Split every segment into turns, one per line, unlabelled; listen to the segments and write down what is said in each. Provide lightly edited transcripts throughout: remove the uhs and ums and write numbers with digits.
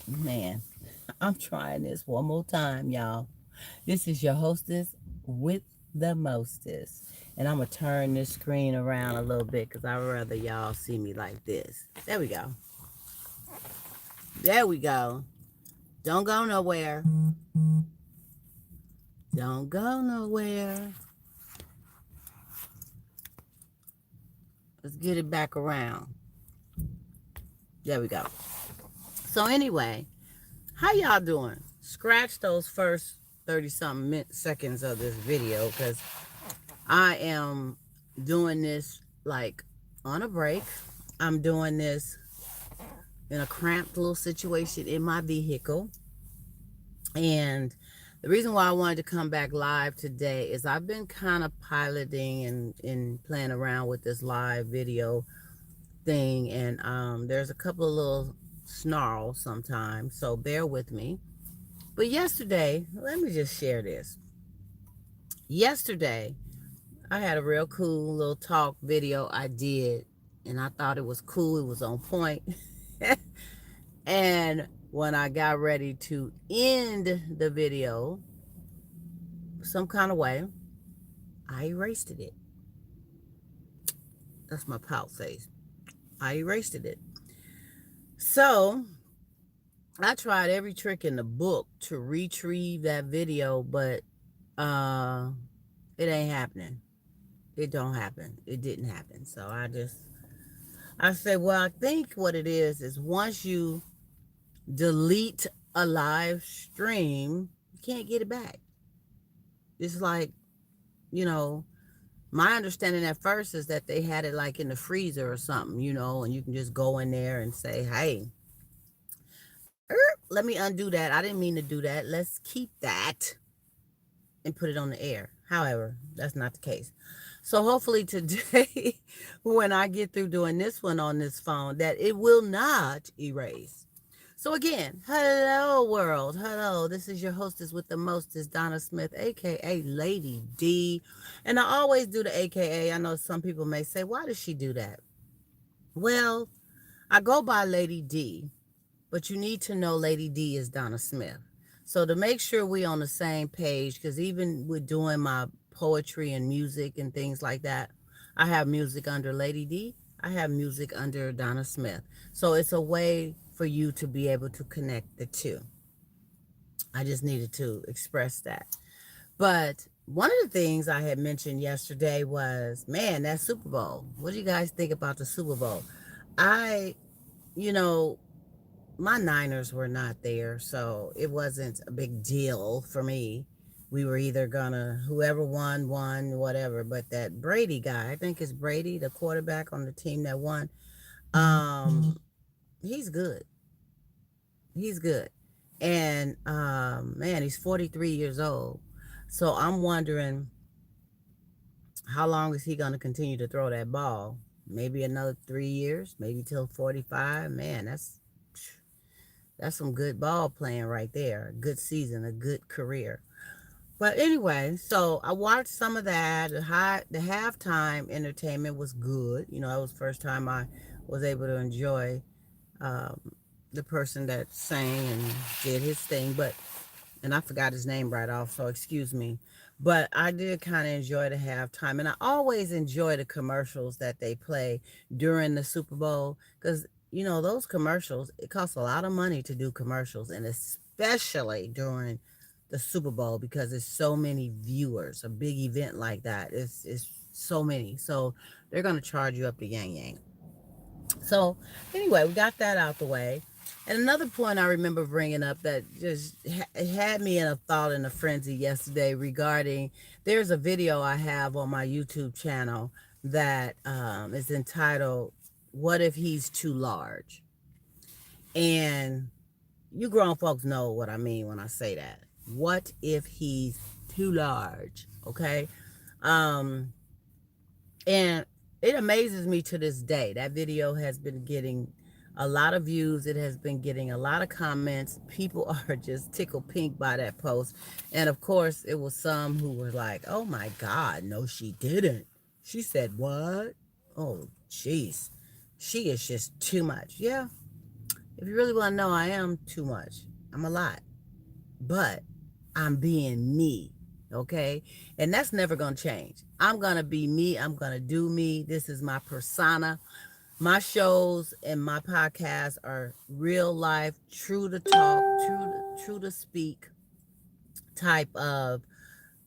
Man, I'm trying this one more time, y'all. This is your hostess with the mostest. And I'm going to turn this screen around a little bit because I'd rather y'all see me like this. There we go. There we go. Don't go nowhere. Don't go nowhere. Let's get it back around. There we go. So, anyway, how y'all doing? Scratch those first 30 something seconds of this video because I am doing this like on a break. I'm doing this in a cramped little situation in my vehicle. And the reason why I wanted to come back live today is I've been kind of piloting and playing around with this live video thing. And there's a couple of little snarls sometimes. So bear with me. But yesterday, let me just share this. Yesterday, I had a real cool little talk video I did, and I thought it was cool. It was on point. And when I got ready to end the video, some kind of way, I erased it. That's my pout face. I erased it. So I tried every trick in the book to retrieve that video, but uh, it ain't happening. It don't happen. It didn't happen. So I said, well, I think what it is once you delete a live stream, you can't get it back. It's like, you know, my understanding at first is that they had it like in the freezer or something, and you can just go in there and say, hey, let me undo that. I didn't mean to do that. Let's keep that and put it on the air. However, that's not the case. So hopefully today, when I get through doing this one on this phone, that it will not erase. So again, hello world. Hello. This is your hostess with the mostest, Donna Smith, aka Lady D. And I always do the AKA. I know some people may say, why does she do that? Well, I go by Lady D, but you need to know Lady D is Donna Smith. So to make sure we on the same page, because even with doing my poetry and music and things like that, I have music under Lady D. I have music under Donna Smith. So it's a way for you to be able to connect the two. I just needed to express that. But one of the things I had mentioned yesterday was, man, that Super Bowl. What do you guys think about the Super Bowl? I, you know, my Niners were not there, so it wasn't a big deal for me. We were either gonna, whoever won, whatever. But that Brady guy, I think it's Brady, the quarterback on the team that won, he's good. He's good. And man, he's 43 years old. So I'm wondering how long is he gonna continue to throw that ball? Maybe another 3 years, maybe till 45. Man, that's some good ball playing right there. A good season, a good career. But anyway, so I watched some of that. The halftime entertainment was good. It was the first time I was able to enjoy um, the person that sang and did his thing. And I forgot his name right off, so excuse me. But I did kind of enjoy the halftime, and I always enjoy the commercials that they play during the Super Bowl because those commercials, it costs a lot of money to do commercials, and especially during the Super Bowl because there's so many viewers. A big event like that is so many, so they're gonna charge you up the yang yang. So anyway, we got that out the way. And another point I remember bringing up that just had me in a thought and a frenzy yesterday regarding there's a video I have on my YouTube channel that is entitled "What If He's Too Large?" And you grown folks know what I mean when I say that. What if he's too large? Okay. Um, and it amazes me to this day. That video has been getting a lot of views. It has been getting a lot of comments. People are just tickled pink by that post. And of course, it was some who were like, oh my God, no, she didn't. She said, what? Oh, jeez. She is just too much. Yeah, If you really want to know, I am too much. I'm a lot. But I'm being me. Okay? And that's never going to change. I'm going to be me. I'm going to do me. This is my persona. My shows and my podcasts are real life, true to talk, true to speak type of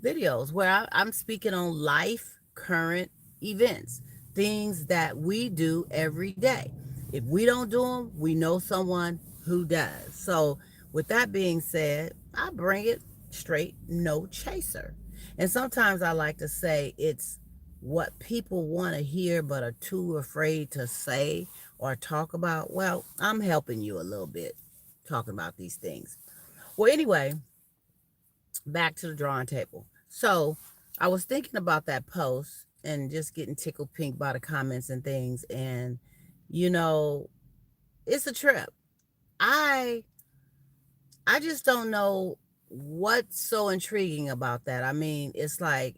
videos where I'm speaking on life, current events, things that we do every day. If we don't do them, we know someone who does. So, with that being said, I bring it straight, no chaser. And sometimes I like to say it's what people want to hear but are too afraid to say or talk about. Well, I'm helping you a little bit talking about these things. Well, anyway, back to the drawing table. So I was thinking about that post and just getting tickled pink by the comments and things. And, you know, it's a trip. I I just don't know what's so intriguing about that. I mean, it's like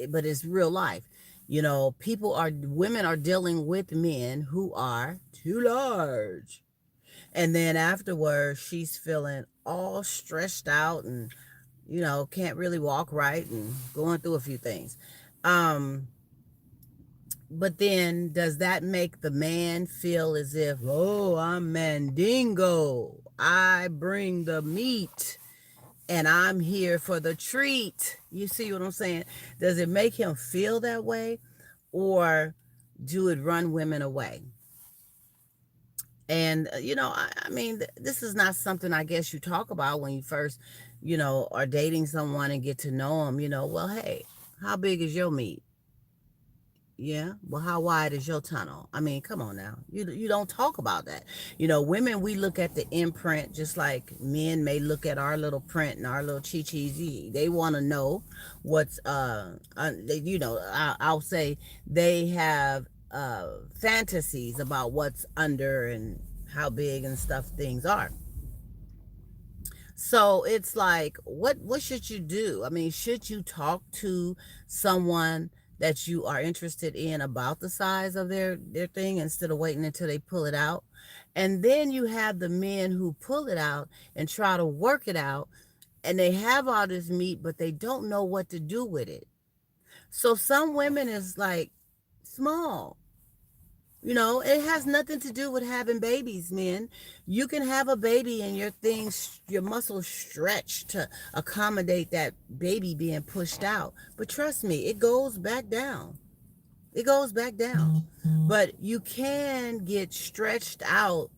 but it's real life. Women are dealing with men who are too large. And then afterwards, she's feeling all stressed out and can't really walk right and going through a few things. Um, but then does that make the man feel as if, oh, I'm Mandingo? I bring the meat and I'm here for the treat. You see what I'm saying? Does it make him feel that way or do it run women away? And, I mean, this is not something I guess you talk about when you first, are dating someone and get to know them. Well, hey, how big is your meat? Yeah. Well, how wide is your tunnel? I mean, come on now. You don't talk about that. Women, we look at the imprint just like men may look at our little print and our little chi-chis. They want to know what's, I'll say they have fantasies about what's under and how big and stuff things are. So it's like, what should you do? I mean, should you talk to someone that you are interested in about the size of their thing instead of waiting until they pull it out? And then you have the men who pull it out and try to work it out, and they have all this meat, but they don't know what to do with it. So some women is like small. It has nothing to do with having babies, men. You can have a baby and your muscles stretch to accommodate that baby being pushed out. But trust me, it goes back down. It goes back down. But you can get stretched out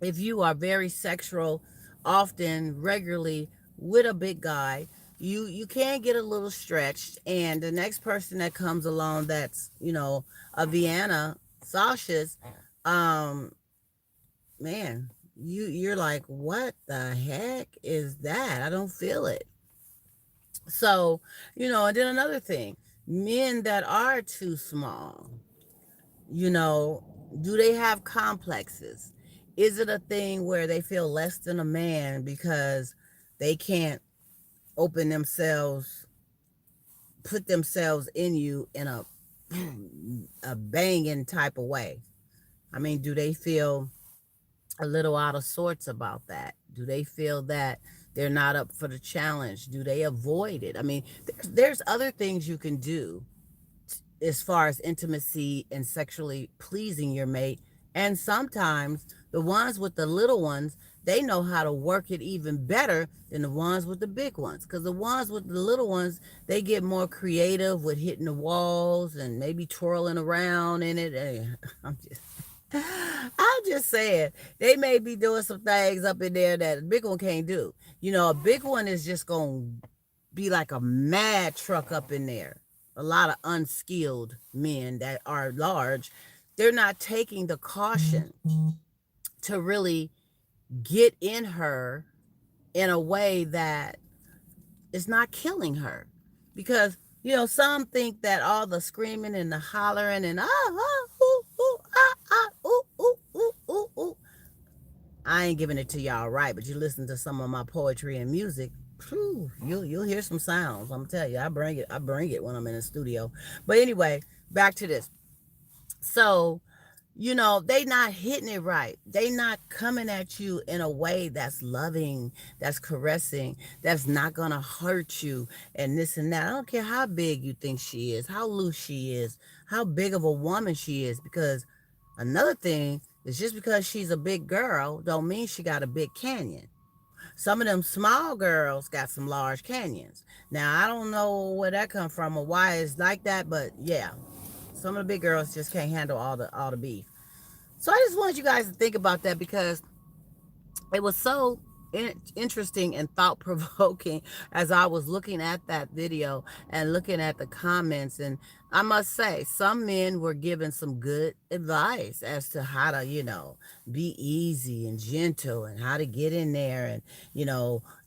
if you are very sexual, often, regularly with a big guy. You can get a little stretched, and the next person that comes along that's a Vienna Sasha's, um, man, you're like, what the heck is that? I don't feel it. So, and then another thing, men that are too small, you know, do they have complexes? Is it a thing where they feel less than a man because they can't open themselves, put themselves in you in a banging type of way? I mean, do they feel a little out of sorts about that? Do they feel that they're not up for the challenge? Do they avoid it? I mean, there's other things you can do as far as intimacy and sexually pleasing your mate. And sometimes the ones with the little ones, they know how to work it even better than the ones with the big ones. Because the ones with the little ones, they get more creative with hitting the walls and maybe twirling around in it. I'm just saying, they may be doing some things up in there that a big one can't do. A big one is just going to be like a mad truck up in there. A lot of unskilled men that are large, they're not taking the caution to really get in her in a way that is not killing her. Because, some think that all the screaming and the hollering and I ain't giving it to y'all right, but you listen to some of my poetry and music, whew, you'll hear some sounds. I'm telling you, I bring it when I'm in the studio. But anyway, back to this. So they not hitting it right. They not coming at you in a way that's loving, that's caressing, that's not gonna hurt you and this and that. I don't care how big you think she is, how loose she is, how big of a woman she is, because another thing is, just because she's a big girl don't mean she got a big canyon. Some of them small girls got some large canyons. Now I don't know where that come from or why it's like that, but yeah, some of the big girls just can't handle all the beef. So I just want you guys to think about that, because it was so interesting and thought provoking as I was looking at that video and looking at the comments. And I must say, some men were given some good advice as to how to, be easy and gentle, and how to get in there, and,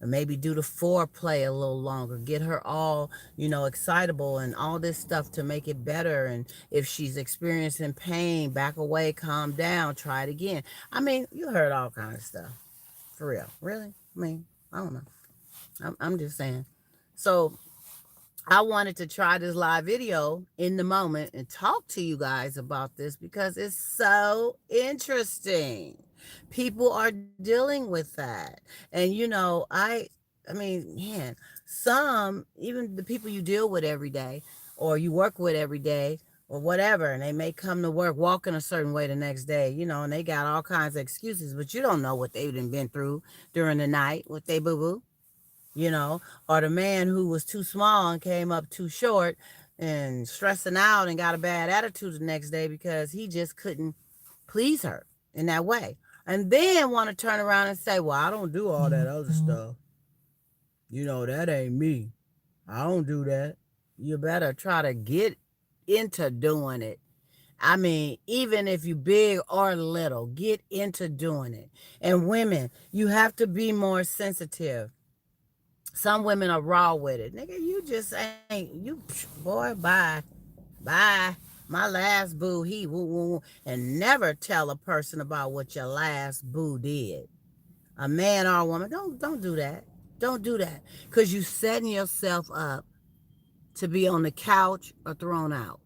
maybe do the foreplay a little longer, get her all, excitable and all this stuff to make it better. And if she's experiencing pain, back away, calm down, try it again. I mean, you heard all kinds of stuff. For real. Really? I mean, I don't know. I'm just saying. So I wanted to try this live video in the moment and talk to you guys about this, because it's so interesting. People are dealing with that. And I mean, man, some, even the people you deal with every day or you work with every day or whatever, and they may come to work walking a certain way the next day, and they got all kinds of excuses, but you don't know what they've been through during the night with they boo boo, you know, or the man who was too small and came up too short and stressing out and got a bad attitude the next day because he just couldn't please her in that way. And then want to turn around and say, well, I don't do all that other stuff. That ain't me. I don't do that. You better try to get into doing it. I mean, even if you big or little, get into doing it. And women, you have to be more sensitive. Some women are raw with it. Nigga, you just ain't, boy, bye. Bye. My last boo, he woo woo woo. And never tell a person about what your last boo did. A man or a woman, don't do that. Don't do that. Because you setting yourself up to be on the couch or thrown out.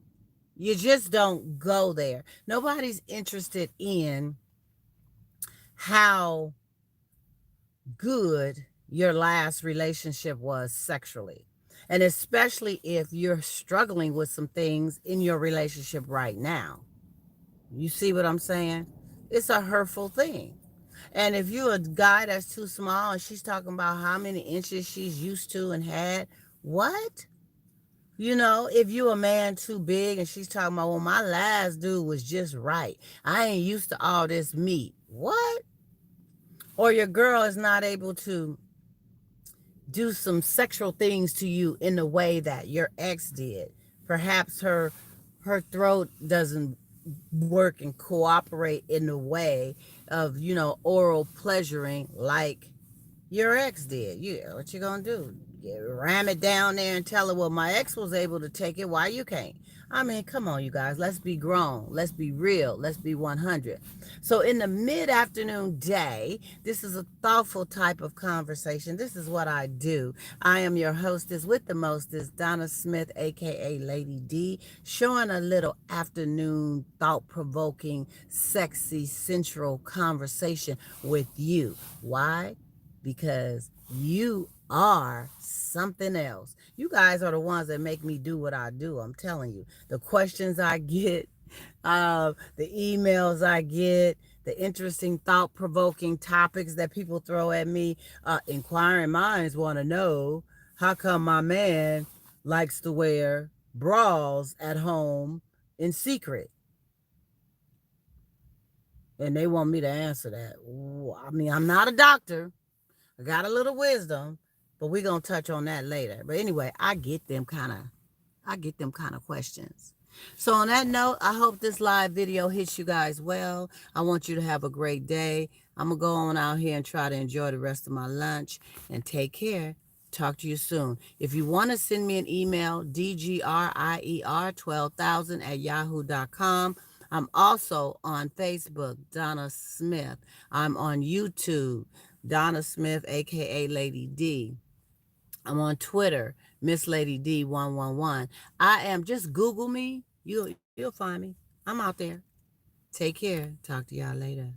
You just don't go there. Nobody's interested in how good your last relationship was sexually. And especially if you're struggling with some things in your relationship right now. You see what I'm saying? It's a hurtful thing. And if you're a guy that's too small and she's talking about how many inches she's used to and had, what? If you a man too big and she's talking about, well, my last dude was just right. I ain't used to all this meat. What? Or your girl is not able to do some sexual things to you in the way that your ex did. Perhaps her throat doesn't work and cooperate in the way of, oral pleasuring like your ex did. What you gonna do? Ram it down there and tell her, well, my ex was able to take it, why you can't? I mean, come on, you guys. Let's be grown. Let's be real. Let's be 100. So, in the mid afternoon day, this is a thoughtful type of conversation. This is what I do. I am your hostess with the mostest, Donna Smith, aka Lady D, showing a little afternoon, thought provoking, sexy, sensual conversation with you. Why? Because you are something else. You guys are the ones that make me do what I do. I'm telling you. The questions I get, the emails I get, the interesting, thought provoking topics that people throw at me. Inquiring minds want to know, how come my man likes to wear bras at home in secret? And they want me to answer that. I mean, I'm not a doctor. I got a little wisdom, but we're gonna touch on that later. But anyway, I get them kind of questions. So on that note, I hope this live video hits you guys well. I want you to have a great day. I'm gonna go on out here and try to enjoy the rest of my lunch, and take care. Talk to you soon. If you want to send me an email, dgrier12,000 at yahoo.com. I'm also on Facebook, Donna Smith. I'm on YouTube, Donna Smith, aka Lady D. I'm on Twitter, Miss Lady D111. I am, just Google me. You'll find me. I'm out there. Take care. Talk to y'all later.